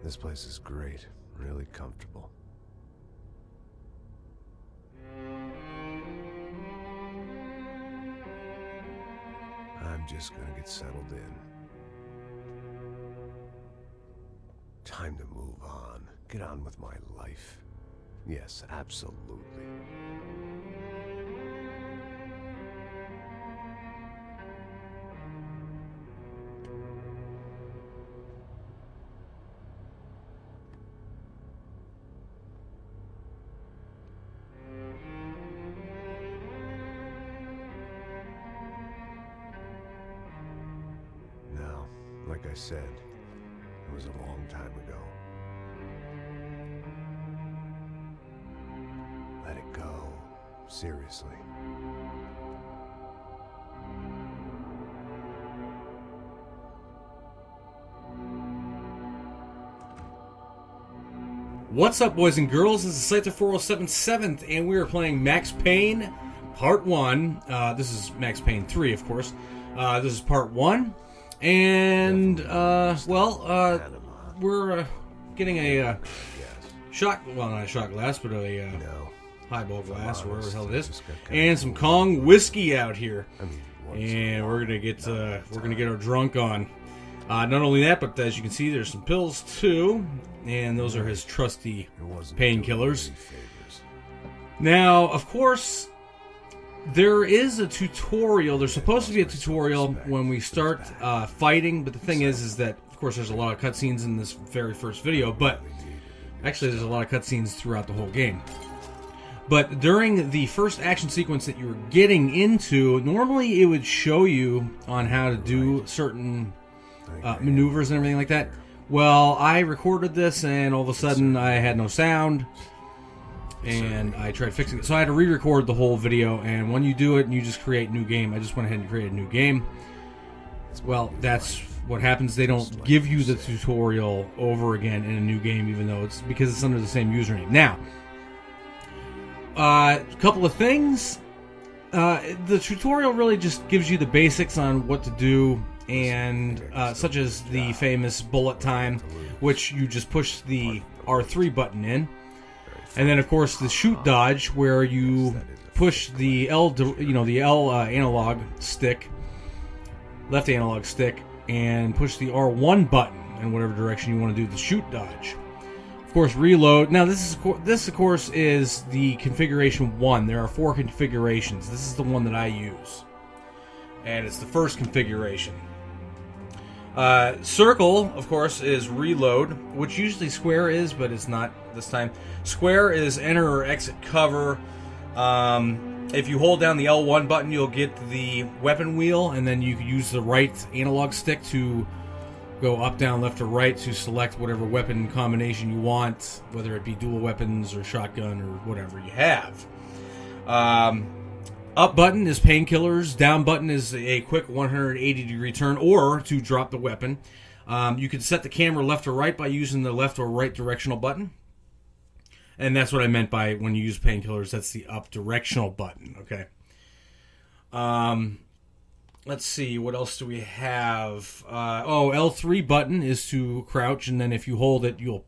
This place is great. Really comfortable. I'm just gonna get settled in. Time to move on. Get on with my life. Yes, absolutely. Now, like I said, it was a long time ago. Let it go. Seriously. What's up, boys and girls? This is Scyther 407 7th, and we are playing Max Payne Part 1. This is Max Payne 3, of course. This is Part 1. And, we're getting a shot, well, not a shot glass, but a highball glass, or whatever the hell it is, and some Kong whiskey out here. And we're gonna get our drunk on. Not only that, but as you can see, there's some pills too, and those are his trusty painkillers. Now, of course, there is a tutorial. There's supposed to be a tutorial when we start fighting, but the thing is that, of course, there's a lot of cutscenes in this very first video, but actually there's a lot of cutscenes throughout the whole game. But during the first action sequence that you were getting into, normally it would show you on how to do certain maneuvers and everything like that. Well, I recorded this, and all of a sudden I had no sound, and I tried fixing it. So I had to re-record the whole video, and when you do it and you just create new game, I just went ahead and created a new game. Well, that's what happens. They don't give you the tutorial over again in a new game, even though it's because it's under the same username. Now, a couple of things. The tutorial really just gives you the basics on what to do, and such as the famous bullet time, which you just push the R3 button in, and then of course the shoot dodge, where you push the L, the L analog stick, left analog stick, and push the R1 button in whatever direction you want to do the shoot dodge. Of course, reload. Now this of course is the configuration 1. There are 4 configurations. This is the one that I use, and it's the first configuration. Circle, of course, is reload, which usually square is, but it's not this time. Square is enter or exit cover. If you hold down the L1 button, you'll get the weapon wheel, and then you can use the right analog stick to go up, down, left, or right to select whatever weapon combination you want, whether it be dual weapons or shotgun or whatever you have. Up button is painkillers. Down button is a quick 180-degree turn, or to drop the weapon. You can set the camera left or right by using the left or right directional button. And that's what I meant by when you use painkillers, that's the up directional button, okay? Let's see, what else do we have? L3 button is to crouch, and then if you hold it, you'll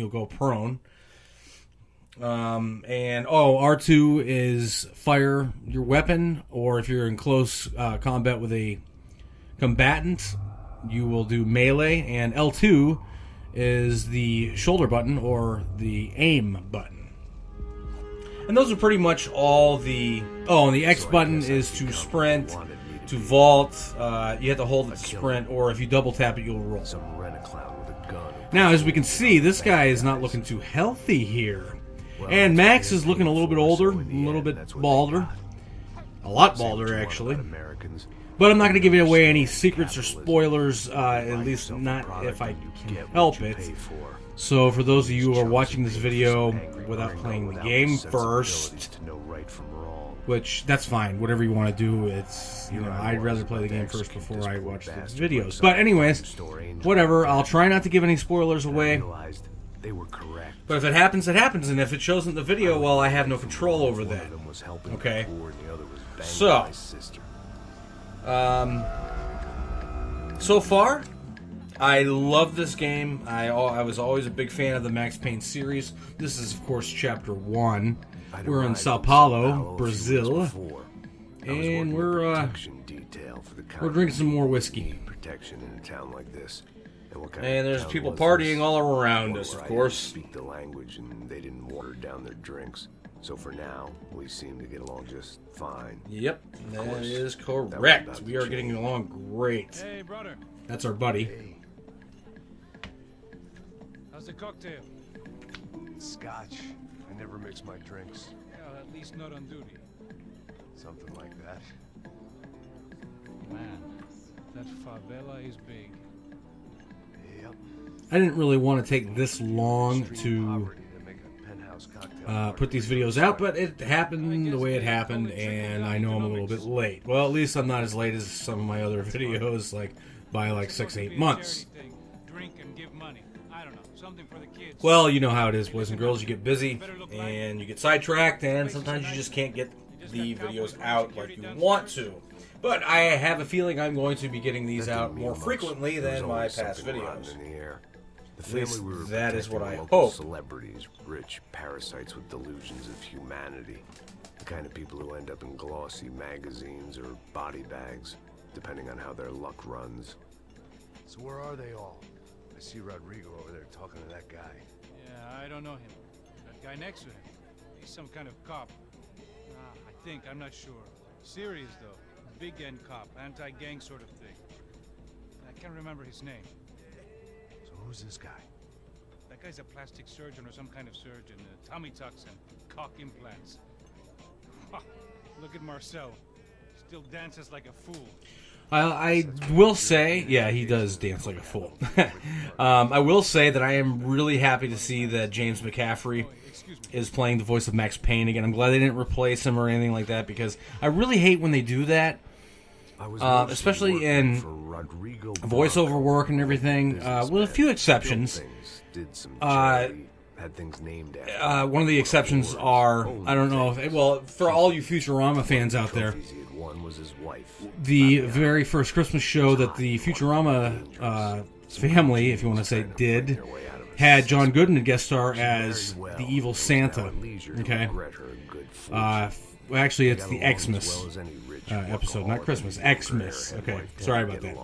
go prone. R2 is fire your weapon, or if you're in close combat with a combatant, you will do melee. And L2 is the shoulder button, or the aim button. And those are pretty much all the... Oh, and the X button is to sprint, to vault. You have to hold it to sprint, or if you double tap it, you'll roll. Now, as we can see, this guy is not looking too healthy here. And Max is looking a little bit older, a little bit balder. A lot balder, actually. But I'm not going to give away any secrets or spoilers, at least not if I can help it. So for those of you who are watching this video without playing the game first, which, that's fine, whatever you want to do, it's, I'd rather play the game first before I watch the videos. But anyways, whatever, I'll try not to give any spoilers away. But if it happens, it happens, and if it shows in the video, well, I have no control over that. Okay? So, so far, I love this game. I was always a big fan of the Max Payne series. This is, of course, Chapter 1. We're in Sao Paulo, Brazil. And we're drinking some more whiskey. Protection in a town like this. And there's people partying all around us, of course. Speak the language, and they didn't water down their drinks. So for now, we seem to get along just fine. Yep, that is correct. We are getting along great. Hey, brother. That's our buddy. Hey. How's the cocktail? Scotch. I never mix my drinks. Yeah, at least not on duty. Something like that. Man, that favela is big. Yep. I didn't really want to take this long to put these videos out, but it happened the way it happened, and I know I'm a little bit late. Well, at least I'm not as late as some of my other videos, like by like 6-8 months. Drink and give money. I don't know, something for the kids. Well, you know how it is, boys and girls. You get busy, and you get sidetracked, and sometimes you just can't get the videos out like you want to. But I have a feeling I'm going to be getting these out more frequently than my past videos. At least that is what I hope. Celebrities, rich parasites with delusions of humanity. The kind of people who end up in glossy magazines or body bags, depending on how their luck runs. So where are they all? I see Rodrigo over there talking to that guy. Yeah, I don't know him. That guy next to him. He's some kind of cop. I think, I'm not sure. Serious, though. Big end cop, anti-gang sort of thing. I can't remember his name. So who's this guy? That guy's a plastic surgeon or some kind of surgeon. Tommy tucks and cock implants. Look at Marcel. Still dances like a fool. I will say, yeah, he does dance like a fool. I will say that I am really happy to see that James McCaffrey is playing the voice of Max Payne again. I'm glad they didn't replace him or anything like that, because I really hate when they do that, especially in voiceover work and everything, with a few exceptions. Had things named after. One of the exceptions are, I don't know, well, for all you Futurama fans out there, the very first Christmas show that the Futurama family, if you want to say, did, had John Goodman guest star as the evil Santa. Okay. Well, actually, it's the Xmas episode, not Christmas. Xmas. Okay. Sorry about that.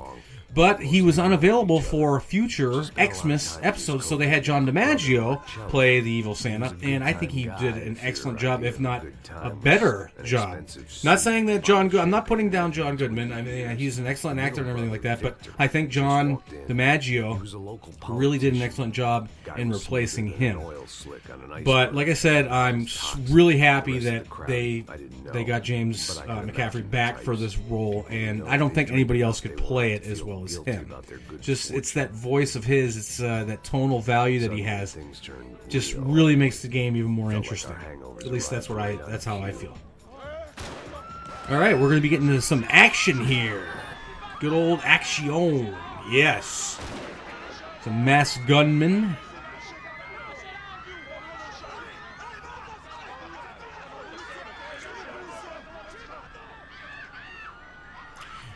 But he was unavailable for future Xmas episodes, so they had John DiMaggio play the evil Santa, and I think he did an excellent job, if not a better job. Not saying that I'm not putting down John Goodman. I mean, he's an excellent actor and everything like that, but I think John DiMaggio really did an excellent job in replacing him. But like I said, I'm really happy that they got James McCaffrey back for this role, and I don't think anybody else could play it as well as him. Just it's that voice of his, it's that tonal value that he has, just really makes the game even more interesting. At least that's how I feel. All right, we're going to be getting into some action here. Good old action. Yes. Some masked gunmen.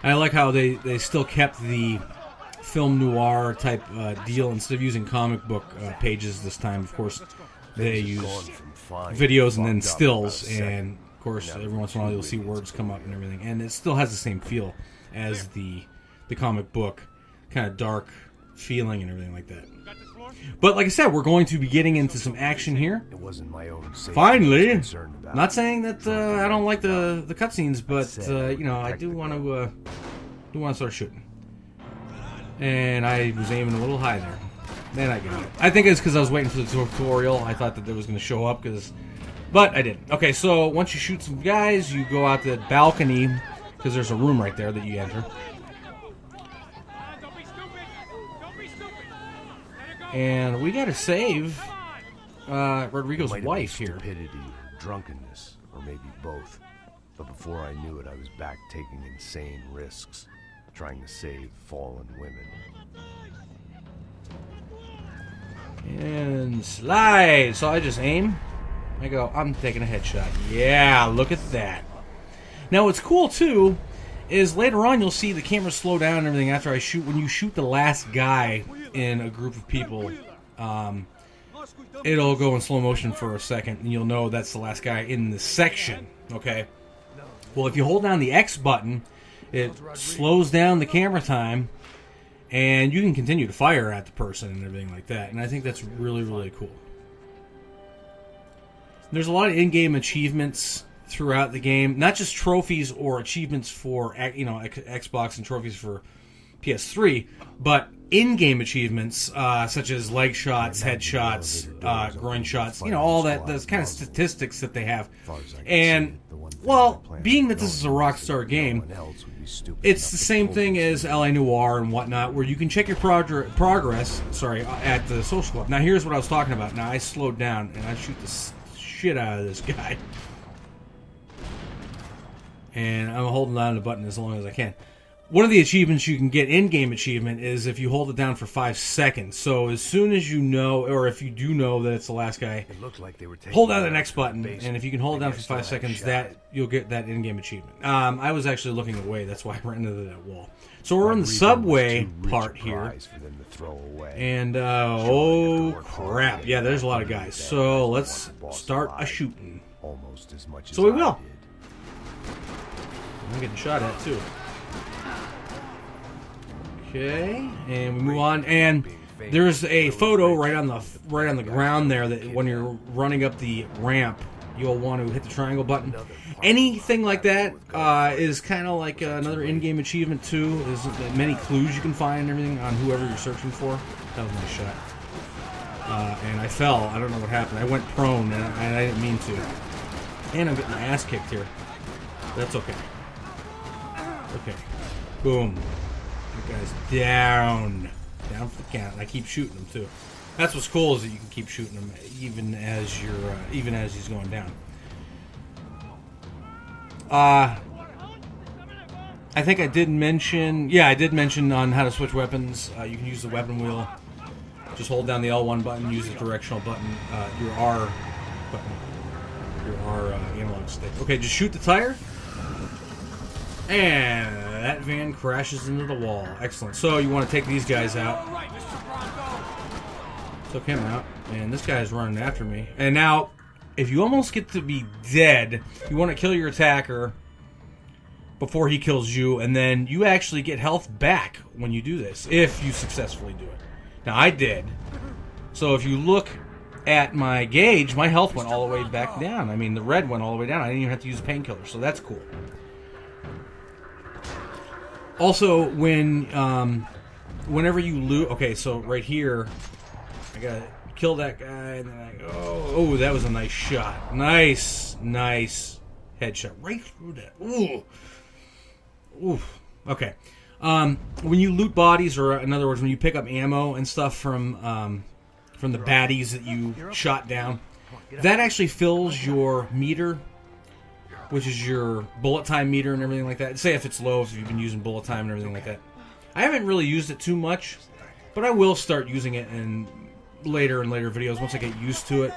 I like how they still kept the film noir type deal. Instead of using comic book pages this time, of course, they use videos and then stills. And, of course, every once in a while you'll see words come up and everything. And it still has the same feel as the comic book, kind of dark feeling and everything like that. But like I said, we're going to be getting into some action here. Finally, not saying that I don't like the cutscenes, but you know, I do want to start shooting. And I was aiming a little high there. Then I got it. I think it's because I was waiting for the tutorial. I thought that it was going to show up, but I didn't. Okay, so once you shoot some guys, you go out the balcony because there's a room right there that you enter. And we gotta save Rodrigo's wife here. Stupidity, drunkenness, or maybe both. But before I knew it, I was back taking insane risks, trying to save fallen women. And slide. So I just aim. I'm taking a headshot. Yeah, look at that. Now what's cool too is later on you'll see the camera slow down and everything after I shoot. When you shoot the last guy in a group of people, it'll go in slow motion for a second, and you'll know that's the last guy in the section, okay? Well, if you hold down the X button, it slows down the camera time, and you can continue to fire at the person and everything like that, and I think that's really, really cool. There's a lot of in-game achievements throughout the game, not just trophies or achievements for Xbox and trophies for PS3, but in-game achievements such as leg shots, headshots, groin shots, all that, those kind of statistics that they have. And, well, being that this is a Rockstar game, it's the same thing as LA Noire and whatnot, where you can check your progress at the social club. Now, here's what I was talking about. Now, I slowed down, and I shoot the shit out of this guy. And I'm holding down the button as long as I can. One of the achievements you can get in-game achievement is if you hold it down for 5 seconds. So as soon as you know, or if you do know that it's the last guy, hold down the next button, and if you can hold it down for 5 seconds, you'll get that in-game achievement. I was actually looking away, that's why I ran into that wall. So we're in the subway part here, and and crap, yeah, there's a lot of guys. So let's start a shooting. So we will. I'm getting shot at too. Okay, and we move on, and there's a photo right on the ground there that when you're running up the ramp, you'll want to hit the triangle button. Anything like that is kind of like another in-game achievement too. There's many clues you can find and everything on whoever you're searching for. That was a nice shot. And I fell. I don't know what happened. I went prone, and I didn't mean to. And I'm getting my ass kicked here. That's okay. Okay. Boom. That guy's down. Down for the count. And I keep shooting him too. That's what's cool is that you can keep shooting him even as he's going down. I think I did mention. Yeah, I did mention on how to switch weapons. You can use the weapon wheel. Just hold down the L1 button. Use the directional button. Your R button. Your R analog stick. Okay, just shoot the tire. And that van crashes into the wall. Excellent. So you want to take these guys out. Took him out. And this guy's running after me. And now, if you almost get to be dead, you want to kill your attacker before he kills you. And then you actually get health back when you do this, if you successfully do it. Now, I did. So if you look at my gauge, my health went all the way back down. I mean, the red went all the way down. I didn't even have to use a painkiller. So that's cool. Also, whenever you loot... Okay, so right here, I gotta kill that guy, and then I go... Oh, that was a nice shot. Nice headshot. Right through that. Ooh. Ooh. Okay. When you loot bodies, or in other words, when you pick up ammo and stuff from the baddies that you shot down, that actually fills your meter, which is your bullet time meter and everything like that. Say if it's low, if you've been using bullet time and everything like that. I haven't really used it too much, but I will start using it in later and later videos once I get used to it.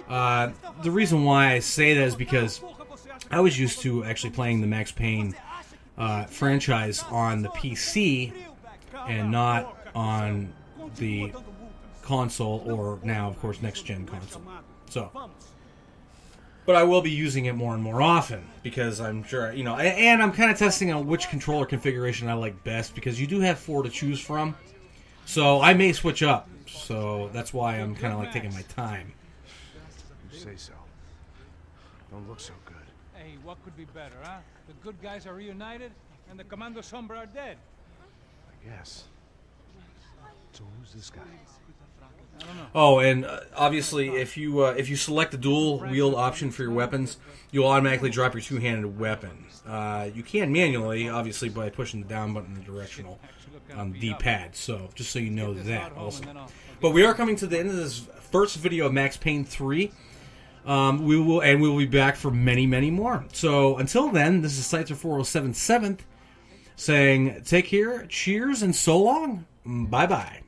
The reason why I say that is because I was used to actually playing the Max Payne franchise on the PC and not on the console, or now, of course, next-gen console. So... But I will be using it more and more often because I'm sure, and I'm kind of testing on which controller configuration I like best because you do have 4 to choose from. So I may switch up. So that's why I'm kind of like taking my time. You say so. Don't look so good. Hey, what could be better, huh? The good guys are reunited and the Commando Sombra are dead. I guess. So who's this guy? Oh, and obviously, if you select the dual wield option for your weapons, you'll automatically drop your two-handed weapon. You can manually, obviously, by pushing the down button in the directional on the D-pad. So just so you know that also. But we are coming to the end of this first video of Max Payne 3. We will be back for many, many more. So until then, this is Scyther 407 7th saying take care, cheers, and so long. Bye bye.